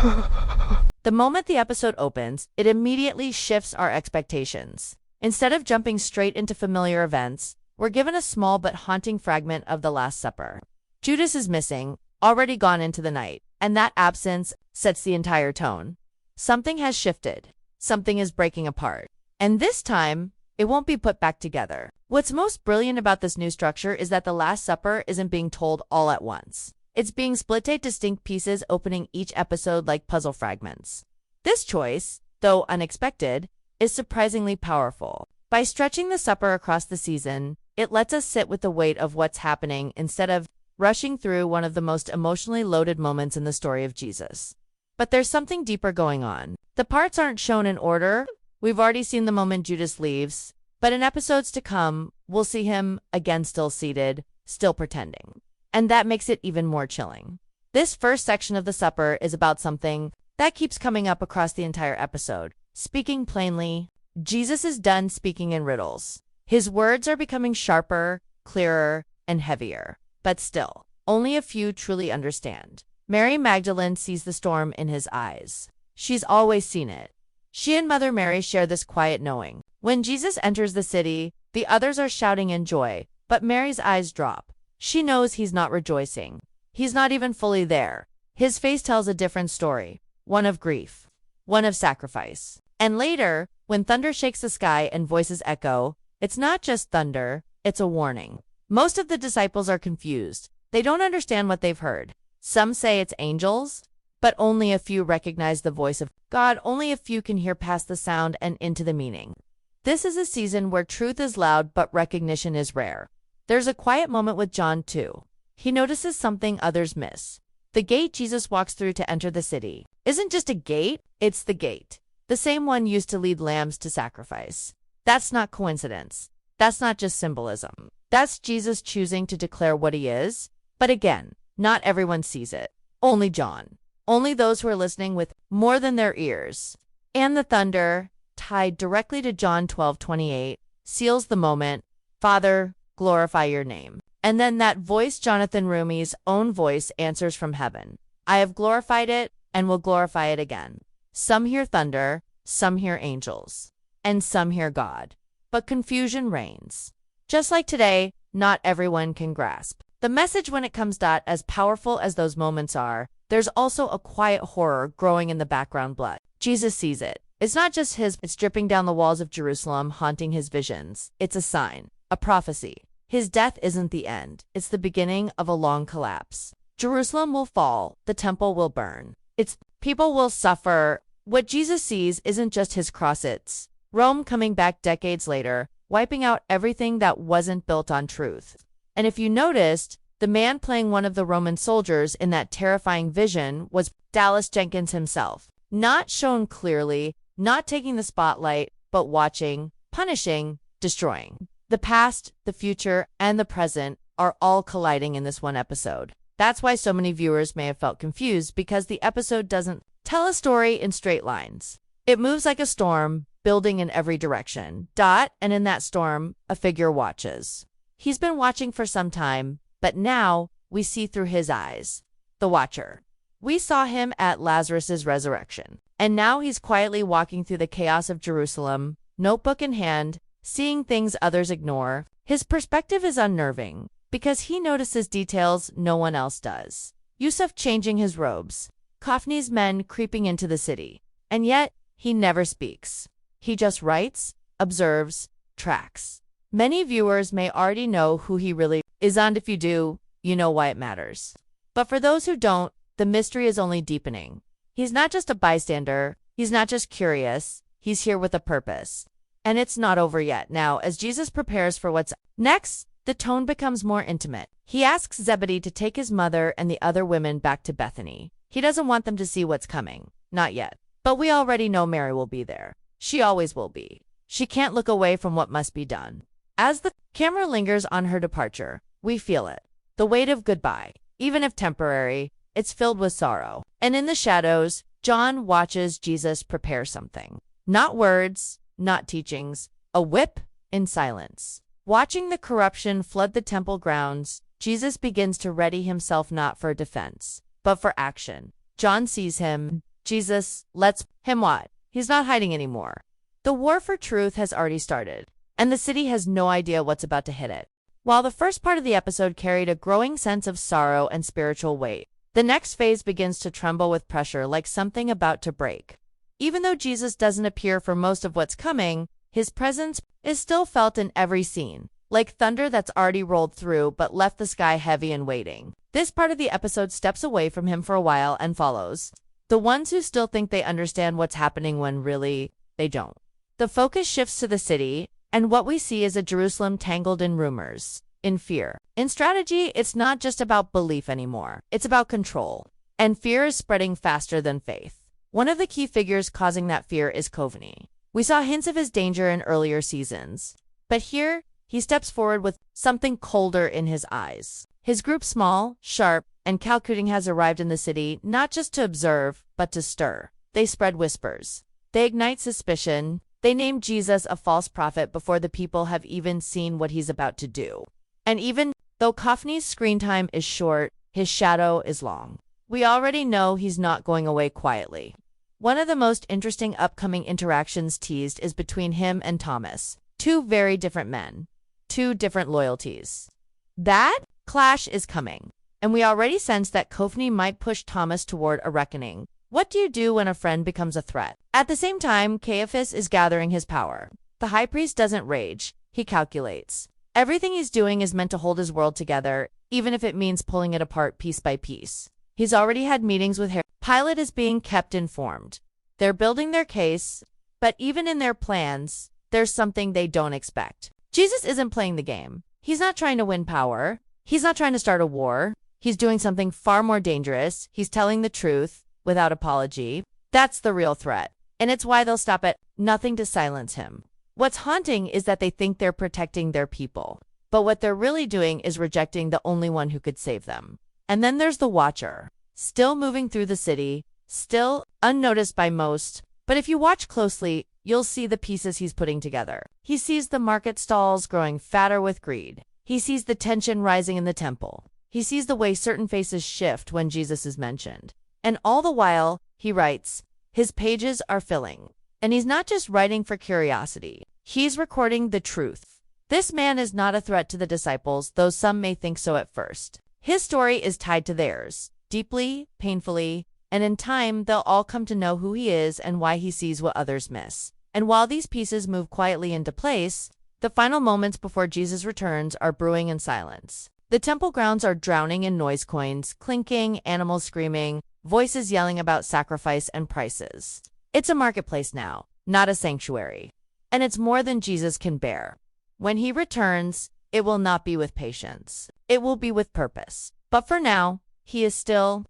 The moment the episode opens, it immediately shifts our expectations. Instead of jumping straight into familiar events, we're given a small but haunting fragment of the Last Supper. Judas is missing, already gone into the night, and that absence sets the entire tone. Something has shifted. Something is breaking apart. And this time, it won't be put back together. What's most brilliant about this new structure is that the Last Supper isn't being told all at once. It's being split into distinct pieces, opening each episode like puzzle fragments. This choice, though unexpected, is surprisingly powerful. By stretching the supper across the season, it lets us sit with the weight of what's happening instead of rushing through one of the most emotionally loaded moments in the story of Jesus. But there's something deeper going on. The parts aren't shown in order. We've already seen the moment Judas leaves, but in episodes to come, we'll see him again still seated, still pretending. And that makes it even more chilling. This first section of the supper is about something that keeps coming up across the entire episode. Speaking plainly, Jesus is done speaking in riddles. His words are becoming sharper, clearer, and heavier. But still, only a few truly understand. Mary Magdalene sees the storm in his eyes. She's always seen it. She and Mother Mary share this quiet knowing. When Jesus enters the city, the others are shouting in joy, but Mary's eyes drop. She knows he's not rejoicing. He's not even fully there. His face tells a different story, one of grief, one of sacrifice. And later, when thunder shakes the sky and voices echo, it's not just thunder, it's a warning. Most of the disciples are confused. They don't understand what they've heard. Some say it's angels, but only a few recognize the voice of God. Only a few can hear past the sound and into the meaning. This is a season where truth is loud, but recognition is rare. There's a quiet moment with John too. He notices something others miss. The gate Jesus walks through to enter the city isn't just a gate, it's the gate. The same one used to lead lambs to sacrifice. That's not coincidence. That's not just symbolism. That's Jesus choosing to declare what he is. But again, not everyone sees it. Only John. Only those who are listening with more than their ears. And the thunder, tied directly to John 12:28, seals the moment. Father, glorify your name. And then that voice, Jonathan Rumi's own voice, answers from heaven. I have glorified it and will glorify it again. Some hear thunder, some hear angels, and some hear God. But confusion reigns. Just like today, not everyone can grasp the message when it comes. As powerful as those moments are, there's also a quiet horror growing in the background. Blood. Jesus sees it. It's not just it's dripping down the walls of Jerusalem, haunting his visions. It's a sign, a prophecy. His death isn't the end. It's the beginning of a long collapse. Jerusalem will fall. The temple will burn. Its people will suffer. What Jesus sees isn't just his cross. It's Rome coming back decades later, wiping out everything that wasn't built on truth. And if you noticed, the man playing one of the Roman soldiers in that terrifying vision was Dallas Jenkins himself. Not shown clearly, not taking the spotlight, but watching, punishing, destroying. The past, the future, and the present are all colliding in this one episode. That's why so many viewers may have felt confused, because the episode doesn't tell a story in straight lines. It moves like a storm, building in every direction. And in that storm, a figure watches. He's been watching for some time, but now we see through his eyes. The Watcher. We saw him at Lazarus's resurrection, and now he's quietly walking through the chaos of Jerusalem, notebook in hand, seeing things others ignore. His perspective is unnerving, because he notices details no one else does. Yusuf changing his robes, Khafni's men creeping into the city, and yet he never speaks. He just writes, observes, tracks. Many viewers may already know who he really is, and if you do, you know why it matters. But for those who don't, the mystery is only deepening. He's not just a bystander, he's not just curious, he's here with a purpose. And it's not over yet. Now, as Jesus prepares for what's next, the tone becomes more intimate. He asks Zebedee to take his mother and the other women back to Bethany. He doesn't want them to see what's coming. Not yet. But we already know Mary will be there. She always will be. She can't look away from what must be done. As the camera lingers on her departure, we feel it. The weight of goodbye. Even if temporary, it's filled with sorrow. And in the shadows, John watches Jesus prepare something. Not words, not teachings, a whip in silence. Watching the corruption flood the temple grounds, Jesus begins to ready himself not for defense, but for action. John sees him, Jesus, let's him what? He's not hiding anymore. The war for truth has already started, and the city has no idea what's about to hit it. While the first part of the episode carried a growing sense of sorrow and spiritual weight, the next phase begins to tremble with pressure like something about to break. Even though Jesus doesn't appear for most of what's coming, his presence is still felt in every scene, like thunder that's already rolled through but left the sky heavy and waiting. This part of the episode steps away from him for a while and follows the ones who still think they understand what's happening when really they don't. The focus shifts to the city, and what we see is a Jerusalem tangled in rumors, in fear. In strategy, it's not just about belief anymore. It's about control. And fear is spreading faster than faith. One of the key figures causing that fear is Coveney. We saw hints of his danger in earlier seasons. But here, he steps forward with something colder in his eyes. His group, small, sharp, and calculating, has arrived in the city not just to observe, but to stir. They spread whispers. They ignite suspicion. They name Jesus a false prophet before the people have even seen what he's about to do. And even though Coveney's screen time is short, his shadow is long. We already know he's not going away quietly. One of the most interesting upcoming interactions teased is between him and Thomas, two very different men, two different loyalties. That clash is coming, and we already sense that Coveney might push Thomas toward a reckoning. What do you do when a friend becomes a threat? At the same time, Caiaphas is gathering his power. The high priest doesn't rage, he calculates. Everything he's doing is meant to hold his world together, even if it means pulling it apart piece by piece. He's already had meetings with Herod. Pilate is being kept informed. They're building their case, but even in their plans, there's something they don't expect. Jesus isn't playing the game. He's not trying to win power. He's not trying to start a war. He's doing something far more dangerous. He's telling the truth without apology. That's the real threat, and it's why they'll stop at nothing to silence him. What's haunting is that they think they're protecting their people, but what they're really doing is rejecting the only one who could save them. And then there's the Watcher, still moving through the city, still unnoticed by most, but if you watch closely, you'll see the pieces he's putting together. He sees the market stalls growing fatter with greed. He sees the tension rising in the temple. He sees the way certain faces shift when Jesus is mentioned. And all the while, he writes, his pages are filling. And he's not just writing for curiosity. He's recording the truth. This man is not a threat to the disciples, though some may think so at first. His story is tied to theirs, deeply, painfully, and in time, they'll all come to know who he is and why he sees what others miss. And while these pieces move quietly into place, the final moments before Jesus returns are brewing in silence. The temple grounds are drowning in noise, coins clinking, animals screaming, voices yelling about sacrifice and prices. It's a marketplace now, not a sanctuary. And it's more than Jesus can bear. When he returns, it will not be with patience. It will be with purpose. But for now, he is still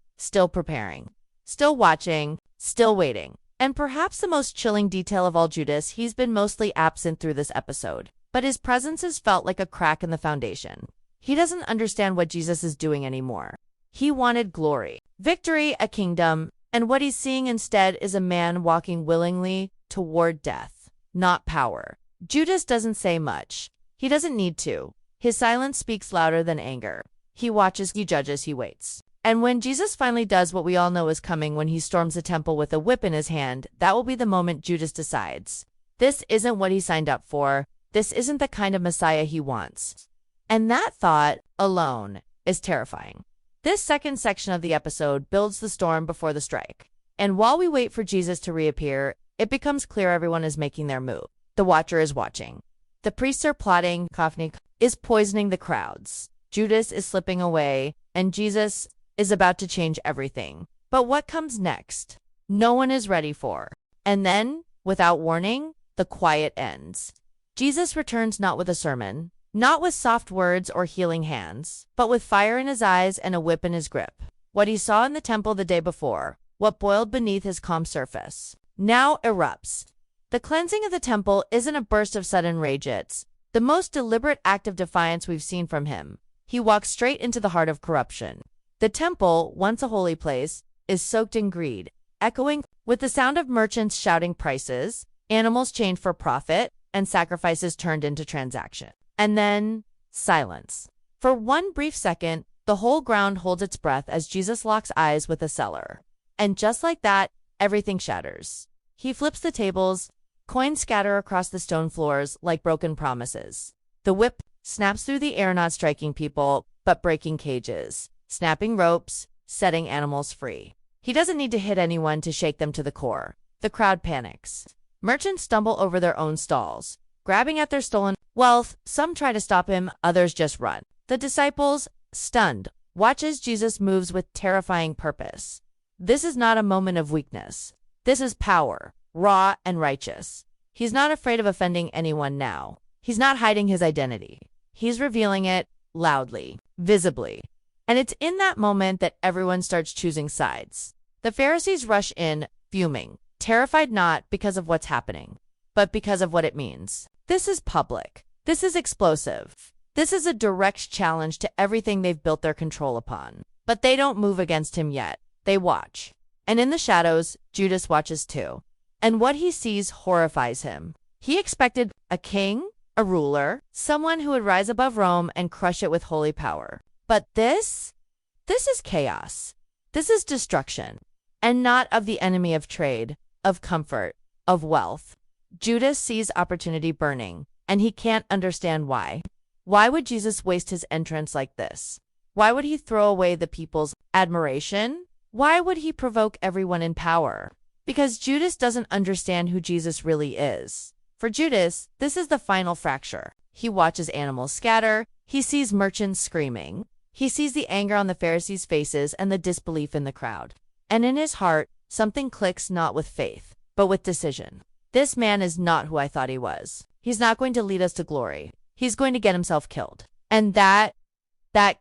preparing, still watching, still waiting. And perhaps the most chilling detail of all, Judas, he's been mostly absent through this episode, but his presence has felt like a crack in the foundation. He doesn't understand what Jesus is doing anymore. He wanted glory, victory, a kingdom, and what he's seeing instead is a man walking willingly toward death, not power. Judas doesn't say much. He doesn't need to. His silence speaks louder than anger. He watches, he judges, he waits. And when Jesus finally does what we all know is coming, when he storms the temple with a whip in his hand, that will be the moment Judas decides. This isn't what he signed up for. This isn't the kind of Messiah he wants. And that thought alone is terrifying. This second section of the episode builds the storm before the strike. And while we wait for Jesus to reappear, it becomes clear everyone is making their move. The Watcher is watching. The priests are plotting. Coveney is poisoning the crowds. Judas is slipping away, and Jesus is about to change everything. But what comes next? No one is ready for. And then, without warning, the quiet ends. Jesus returns not with a sermon, not with soft words or healing hands, but with fire in his eyes and a whip in his grip. What he saw in the temple the day before, what boiled beneath his calm surface, now erupts. The cleansing of the temple isn't a burst of sudden rage, it's the most deliberate act of defiance we've seen from him. He walks straight into the heart of corruption. The temple, once a holy place, is soaked in greed, echoing with the sound of merchants shouting prices, animals chained for profit, and sacrifices turned into transaction. And then, silence. For one brief second, the whole ground holds its breath as Jesus locks eyes with the seller. And just like that, everything shatters. He flips the tables, coins scatter across the stone floors like broken promises. The whip snaps through the air, not striking people, but breaking cages, snapping ropes, setting animals free. He doesn't need to hit anyone to shake them to the core. The crowd panics. Merchants stumble over their own stalls, grabbing at their stolen wealth. Some try to stop him, others just run. The disciples, stunned, watch as Jesus moves with terrifying purpose. This is not a moment of weakness. This is power, raw and righteous. He's not afraid of offending anyone now. He's not hiding his identity. He's revealing it loudly, visibly. And it's in that moment that everyone starts choosing sides. The Pharisees rush in, fuming, terrified not because of what's happening, but because of what it means. This is public. This is explosive. This is a direct challenge to everything they've built their control upon. But they don't move against him yet. They watch. And in the shadows, Judas watches too. And what he sees horrifies him. He expected a king, a ruler, someone who would rise above Rome and crush it with holy power. But this is chaos. This is destruction. And not of the enemy of trade, of comfort, of wealth. Judas sees opportunity burning, and he can't understand why. Why would Jesus waste his entrance like this? Why would he throw away the people's admiration? Why would he provoke everyone in power? Because Judas doesn't understand who Jesus really is. For Judas, this is the final fracture. He watches animals scatter. He sees merchants screaming. He sees the anger on the Pharisees' faces and the disbelief in the crowd. And in his heart, something clicks, not with faith, but with decision. This man is not who I thought he was. He's not going to lead us to glory. He's going to get himself killed. And that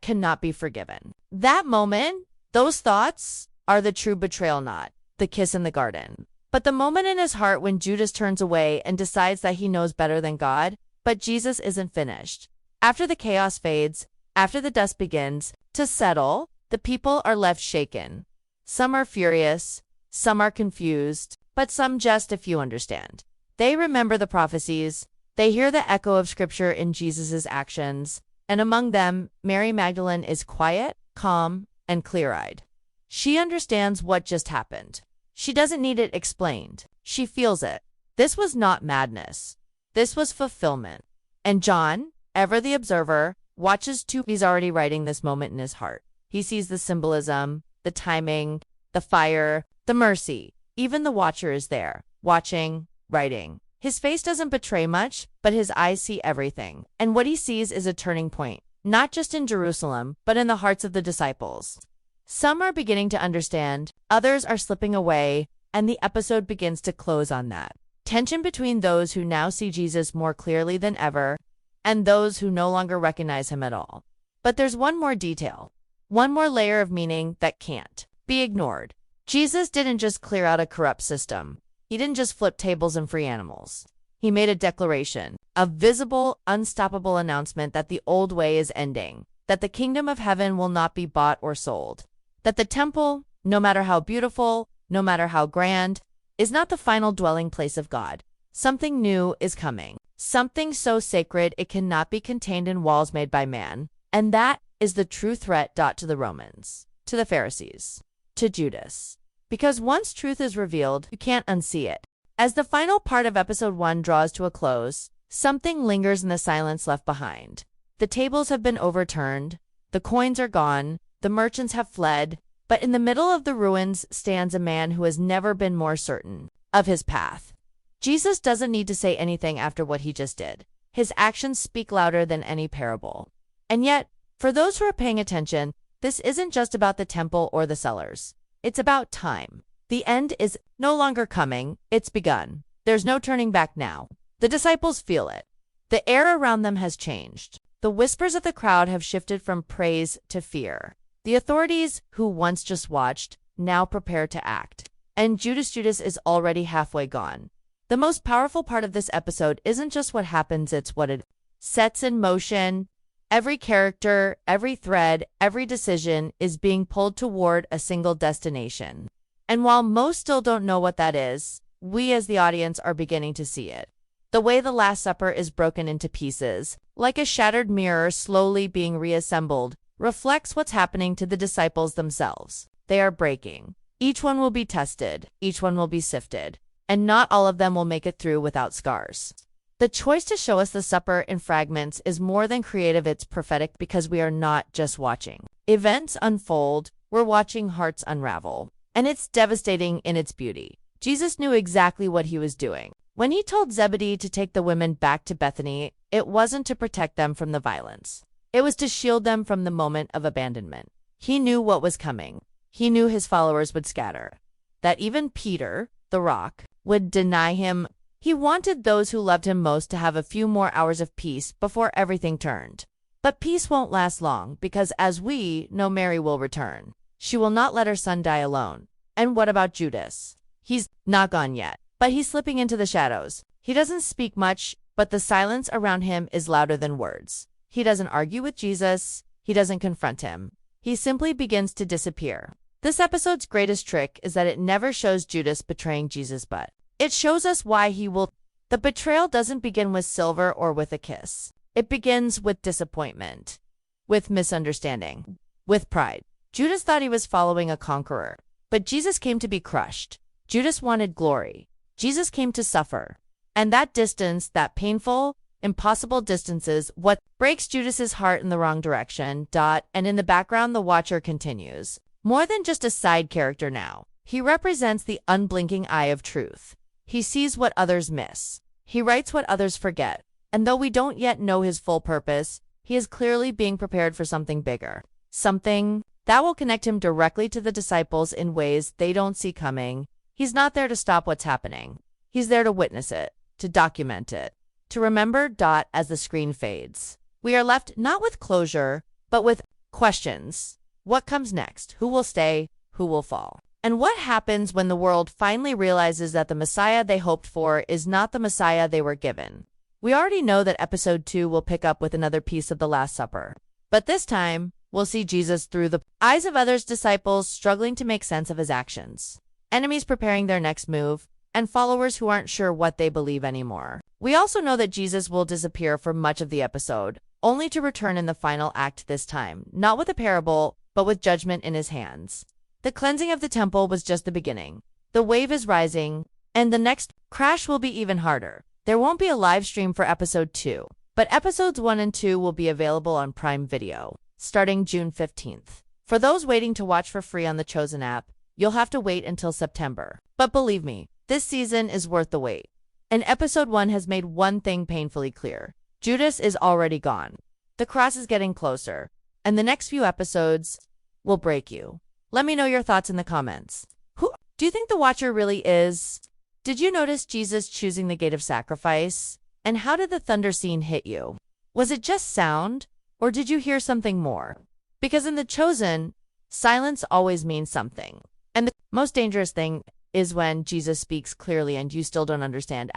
cannot be forgiven. That moment, those thoughts are the true betrayal, not the kiss in the garden. But the moment in his heart when Judas turns away and decides that he knows better than God, but Jesus isn't finished. After the chaos fades, after the dust begins to settle, the people are left shaken. Some are furious, some are confused, but some just, if you understand. They remember the prophecies, they hear the echo of scripture in Jesus' actions, and among them, Mary Magdalene is quiet, calm, and clear-eyed. She understands what just happened. She doesn't need it explained. She feels it. This was not madness. This was fulfillment. And John, ever the observer, watches too. He's already writing this moment in his heart. He sees the symbolism, the timing, the fire, the mercy. Even the watcher is there, watching, writing. His face doesn't betray much, but his eyes see everything. And what he sees is a turning point, not just in Jerusalem, but in the hearts of the disciples. Some are beginning to understand, others are slipping away, and the episode begins to close on that. Tension between those who now see Jesus more clearly than ever, and those who no longer recognize him at all. But there's one more detail, one more layer of meaning that can't be ignored. Jesus didn't just clear out a corrupt system. He didn't just flip tables and free animals. He made a declaration, a visible, unstoppable announcement that the old way is ending, that the kingdom of heaven will not be bought or sold, that the temple, no matter how beautiful, no matter how grand, is not the final dwelling place of God. Something new is coming, something so sacred it cannot be contained in walls made by man. And that is the true threat to the Romans, to the Pharisees, to Judas. Because once truth is revealed, you can't unsee it. As the final part of episode 1 draws to a close, something lingers in the silence left behind. The tables have been overturned, the coins are gone, the merchants have fled, but in the middle of the ruins stands a man who has never been more certain of his path. Jesus doesn't need to say anything after what he just did. His actions speak louder than any parable. And yet, for those who are paying attention, this isn't just about the temple or the cellars. It's about time. The end is no longer coming, it's begun. There's no turning back now. The disciples feel it. The air around them has changed. The whispers of the crowd have shifted from praise to fear. The authorities, who once just watched, now prepare to act. And Judas is already halfway gone. The most powerful part of this episode isn't just what happens, it's what it sets in motion. Every character, every thread, every decision is being pulled toward a single destination. And while most still don't know what that is, we as the audience are beginning to see it. The way the Last Supper is broken into pieces, like a shattered mirror slowly being reassembled, reflects what's happening to the disciples themselves. They are breaking. Each one will be tested, each one will be sifted, and not all of them will make it through without scars. The choice to show us the supper in fragments is more than creative, it's prophetic because we are not just watching events unfold, we're watching hearts unravel. And it's devastating in its beauty. Jesus knew exactly what he was doing. When he told Zebedee to take the women back to Bethany, it wasn't to protect them from the violence. It was to shield them from the moment of abandonment. He knew what was coming. He knew his followers would scatter, that even Peter, the rock, would deny him. He wanted those who loved him most to have a few more hours of peace before everything turned. But peace won't last long because, as we know, Mary will return. She will not let her son die alone. And what about Judas? He's not gone yet, but he's slipping into the shadows. He doesn't speak much, but the silence around him is louder than words. He doesn't argue with Jesus. He doesn't confront him. He simply begins to disappear. This episode's greatest trick is that it never shows Judas betraying Jesus, but it shows us why he will. The betrayal doesn't begin with silver or with a kiss. It begins with disappointment, with misunderstanding, with pride. Judas thought he was following a conqueror, but Jesus came to be crushed. Judas wanted glory. Jesus came to suffer. And that distance, that painful, impossible distance is what breaks Judas's heart in the wrong direction. And in the background, the watcher continues. More than just a side character now. He represents the unblinking eye of truth. He sees what others miss. He writes what others forget. And though we don't yet know his full purpose, he is clearly being prepared for something bigger. Something that will connect him directly to the disciples in ways they don't see coming. He's not there to stop what's happening. He's there to witness it, to document it, to remember. As the screen fades, we are left not with closure, but with questions. What comes next? Who will stay? Who will fall? And what happens when the world finally realizes that the Messiah they hoped for is not the Messiah they were given? We already know that episode 2 will pick up with another piece of the Last Supper. But this time, we'll see Jesus through the eyes of others, disciples struggling to make sense of his actions, enemies preparing their next move, and followers who aren't sure what they believe anymore. We also know that Jesus will disappear for much of the episode, only to return in the final act, this time, not with a parable, but with judgment in his hands. The cleansing of the temple was just the beginning. The wave is rising, and the next crash will be even harder. There won't be a live stream for episode 2, but episodes 1 and 2 will be available on Prime Video, starting June 15th. For those waiting to watch for free on the Chosen app, you'll have to wait until September. But believe me, this season is worth the wait. And episode 1 has made one thing painfully clear. Judas is already gone. The cross is getting closer, and the next few episodes will break you. Let me know your thoughts in the comments. Who do you think the watcher really is? Did you notice Jesus choosing the gate of sacrifice? And how did the thunder scene hit you? Was it just sound, or did you hear something more? Because in The Chosen, silence always means something. And the most dangerous thing is when Jesus speaks clearly and you still don't understand.